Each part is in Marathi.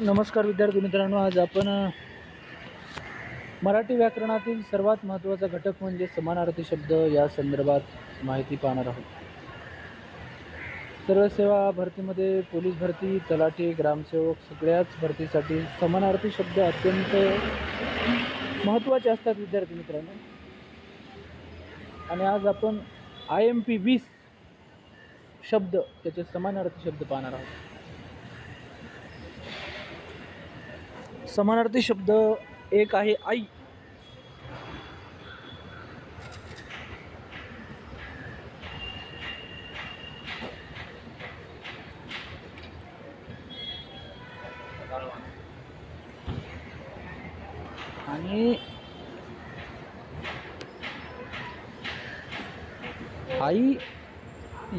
नमस्कार विद्यार्थी मित्रांनो, आज आपण मराठी व्याकरणातील सर्वात महत्त्वाचा घटक म्हणजे समानार्थी शब्द या संदर्भात माहिती पाहणार आहोत. सर्व सेवा भरतीमध्ये पोलीस भरती, तलाठी, ग्रामसेवक सगळ्याच भरतीसाठी समानार्थी शब्द अत्यंत महत्त्वाचे असतात विद्यार्थी मित्रांनो. आणि आज आपण IMP 20 शब्द त्याचे समानार्थी शब्द पाहणार आहोत. समानार्थी शब्द एक आहे आई. आणि आई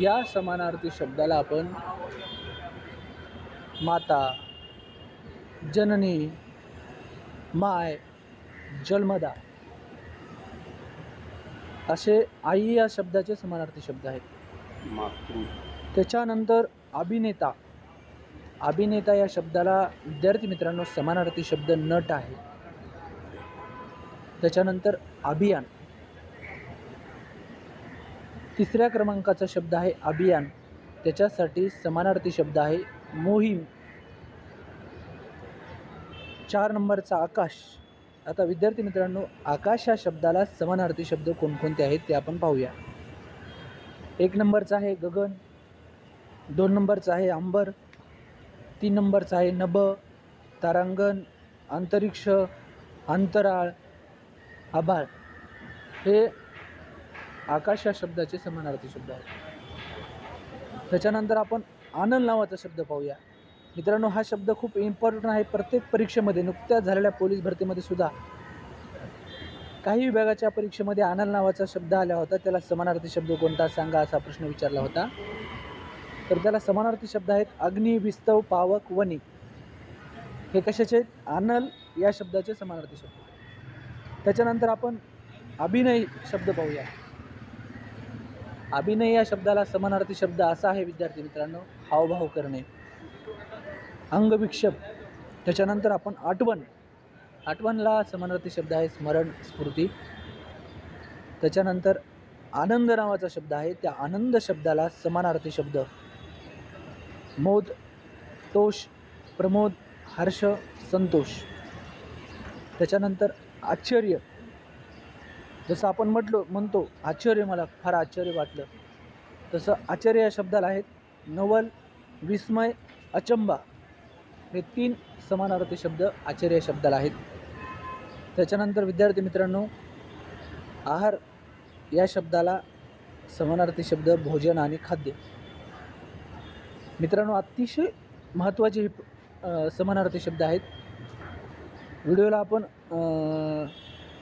या समानार्थी शब्दाला आपण माता, जननी, माय, जन्मदा असे आई या शब्दाचे समानार्थी शब्द आहेत. त्याच्यानंतर अभिनेता. अभिनेता या शब्दाला विद्यार्थी मित्रांनो समानार्थी शब्द नट आहे. त्याच्यानंतर अभियान. तिसऱ्या क्रमांकाचा शब्द आहे अभियान, त्याच्यासाठी समानार्थी शब्द आहे मोहीम. 4 नंबरचा आकाश. आता विद्यार्थी मित्रांनो, आकाश या शब्दाला समानार्थी शब्द कोणकोणते आहेत ते आपण पाहूया. 1 नंबरचा आहे गगन, 2 नंबरचा आहे अंबर, 3 नंबरचा आहे नभ, तारांगण, अंतरिक्ष, अंतराळ, आभाळ. हे आकाश या शब्दाचे समानार्थी शब्द आहेत. त्याच्यानंतर आपण आनंद नावाचा शब्द पाहूया. मित्रांनो, हा शब्द खूप इम्पॉर्टंट आहे. प्रत्येक परीक्षेमध्ये, नुकत्याच झालेल्या पोलीस भरतीमध्ये सुद्धा काही विभागाच्या परीक्षेमध्ये आनंद नावाचा शब्द आला होता. त्याला समानार्थी शब्द कोणता सांगा असा प्रश्न विचारला होता. तर त्याला समानार्थी शब्द आहेत अग्नी, विस्तव, पावक, वनी. हे कशाचे आहेत? आनंद या शब्दाचे समानार्थी शब्द. त्याच्यानंतर आपण अभिनय शब्द पाहूया. अभिनय या शब्दाला समानार्थी शब्द असा आहे विद्यार्थी मित्रांनो, हावभाव करणे. अंगविक्षेप. त्याच्यानंतर आपण आठवण. आठवणला समानार्थी शब्द आहे स्मरण, स्फूर्ती. त्याच्यानंतर आनंद नावाचा शब्द आहे. त्या आनंद शब्दाला समानार्थी शब्द मोद, तोष, प्रमोद, हर्ष, संतोष. त्याच्यानंतर आश्चर्य. जसं आपण म्हणतो आश्चर्य, मला फार आश्चर्य वाटलं, तसं आश्चर्य या शब्दाला आहेत नवल, विस्मय, अचंबा. हे 3 समानार्थी शब्द आश्चर्य या शब्दाला आहेत. त्याच्यानंतर विद्यार्थी मित्रांनो, आहार या शब्दाला समानार्थी शब्द भोजन आणि खाद्य. मित्रांनो, अतिशय महत्त्वाचे हे समानार्थी शब्द आहेत. व्हिडिओला आपण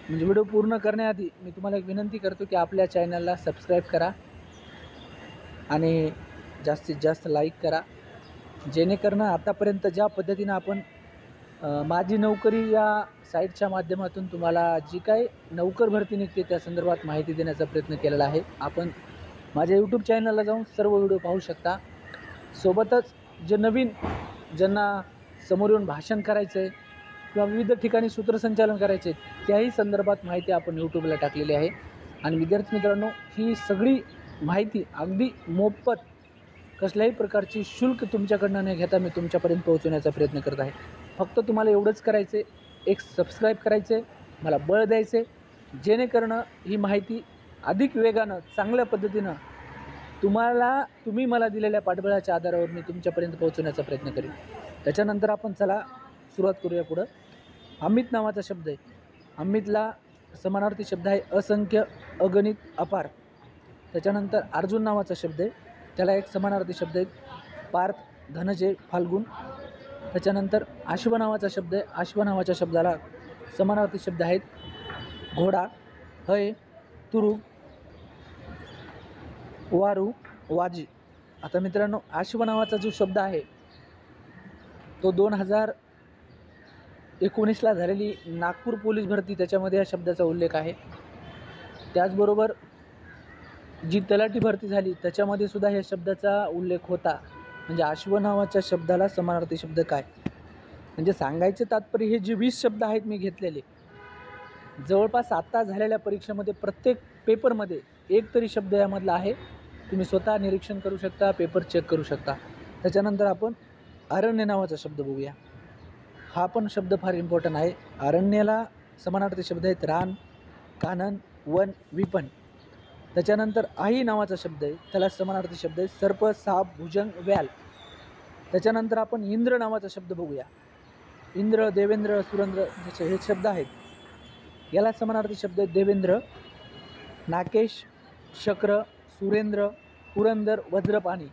म्हणजे व्हिडिओ पूर्ण करण्याआधी मी तुम्हाला एक विनंती करतो की आपल्या चॅनलला सबस्क्राईब करा आणि जास्तीत जास्त लाईक करा, जेणेकरून आतापर्यंत ज्या पद्धतीनं आपण माझी नोकरी या साईटच्या माध्यमातून तुम्हाला जी काही नोकर भरती निघते त्या संदर्भात माहिती देण्याचा प्रयत्न केलेला आहे. आपण माझ्या यूट्यूब चॅनलला जाऊन सर्व व्हिडिओ पाहू शकता. सोबतच जे नवीन ज्यांना समोर येऊन भाषण करायचं आहे किंवा विविध ठिकाणी सूत्रसंचालन करायचे त्याही संदर्भात माहिती आपण यूट्यूबला टाकलेली आहे. आणि विद्यार्थी मित्रांनो, ही सगळी माहिती अगदी मोफत, कसल्याही प्रकारची शुल्क तुमच्याकडनं न घेता मी तुमच्यापर्यंत पोहोचवण्याचा प्रयत्न करत आहे. फक्त तुम्हाला एवढंच करायचं आहे, एक सबस्क्राईब करायचं आहे, मला बळ द्यायचं आहे, जेणेकरून ही माहिती अधिक वेगानं, चांगल्या पद्धतीनं तुम्ही मला दिलेल्या पाठबळाच्या आधारावर मी तुमच्यापर्यंत पोहोचवण्याचा प्रयत्न करेन. त्याच्यानंतर आपण चला सुरुवात करूया. पुढं अमित नावाचा शब्द आहे. अमितला समानार्थी शब्द आहे असंख्य, अगणित, अपार. त्याच्यानंतर अर्जुन नावाचा शब्द आहे, त्याला एक समानार्थी शब्द आहे पार्थ, धनंजय, फाल्गुन. त्याच्यानंतर अश्व नावाचा शब्द आहे. अश्व नावाच्या शब्दाला समानार्थी शब्द आहेत घोडा, हय, तुरू, वारू, वाजी. आता मित्रांनो, अश्व नावाचा जो शब्द आहे तो 2019ला झालेली नागपूर पोलीस भरती, त्याच्यामध्ये या शब्दाचा उल्लेख आहे. त्याचबरोबर जी तलाठी भरती झाली त्याच्यामध्ये सुद्धा या शब्दाचा उल्लेख होता. म्हणजे अश्व नावाच्या शब्दाला समानार्थी शब्द काय. म्हणजे सांगायचे तात्पर्य हे जे 20 शब्द आहेत मी घेतलेले, जवळपास आता झालेल्या परीक्षेमध्ये प्रत्येक पेपरमध्ये एक तरी शब्द यामधला आहे. तुम्ही स्वतः निरीक्षण करू शकता, पेपर चेक करू शकता. त्याच्यानंतर आपण अरण्य नावाचा शब्द बघूया. हा पण शब्द फार इम्पॉर्टंट आहे. अरण्याला समानार्थी शब्द आहेत रान, कानन, वन, विपण. त्याच्यानंतर आई नावाचा शब्द आहे, त्याला समानार्थी शब्द आहे सर्प, साप, भुजंग, व्याल. त्याच्यानंतर आपण इंद्र नावाचा शब्द बघूया. इंद्र, देवेंद्र, सुरेंद्र जसे हे शब्द आहेत, याला समानार्थी शब्द आहेत देवेंद्र, नाकेश, शक्र, सुरेंद्र, पुरंदर, वज्रपाणी.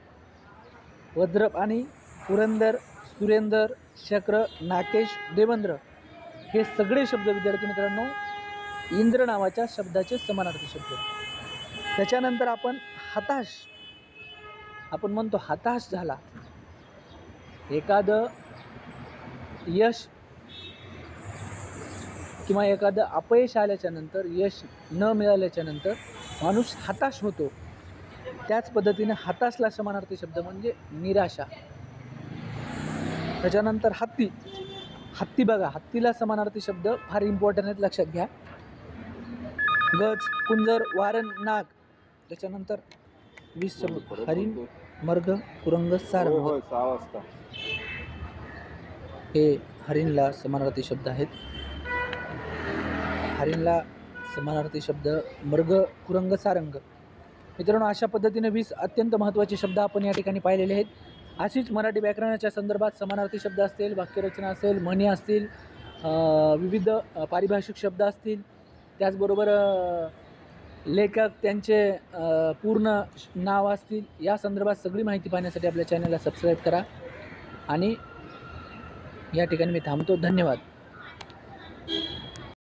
वज्रपाणी, पुरंदर, सुरेंदर, शक्र, नाकेश, देवेंद्र हे सगळे शब्द विद्यार्थी मित्रांनो इंद्र नावाच्या शब्दाचे समानार्थी शब्द. त्याच्यानंतर आपण हताश, आपण म्हणतो हताश झाला. एखादं यश किंवा एखादं अपयश आल्याच्यानंतर, यश न मिळाल्याच्यानंतर माणूस हताश होतो. त्याच पद्धतीने हताशला समानार्थी शब्द म्हणजे निराशा. त्याच्यानंतर हत्ती. हत्ती बघा, हत्तीला समानार्थी शब्द फार इम्पॉर्टंट आहेत, लक्षात घ्या. गज, कुंजर, वारण, नाग. त्याच्यानंतर 20 शब्द हरिण, मर्ग, कुरंग, सारंग. 6 वाजता हे हरिणला समानार्थी शब्द आहेत. हरिणला समानार्थी शब्द मर्ग, कुरंग, सारंग. मित्रांनो अशा पद्धतीने 20 अत्यंत महत्त्वाचे शब्द आपण या ठिकाणी पाहिलेले आहेत. अशीच मराठी व्याकरणाच्या संदर्भात समानार्थी शब्द असतील, वाक्यरचना असेल, म्हणी असतील, विविध पारिभाषिक शब्द असतील, त्याचबरोबर लेखक त्यांचे पूर्ण नाव असतील, या संदर्भात सगळी माहिती पाहण्यासाठी आपल्या चॅनलला सबस्क्राईब करा. आणि या ठिकाणी मी थांबतो. धन्यवाद.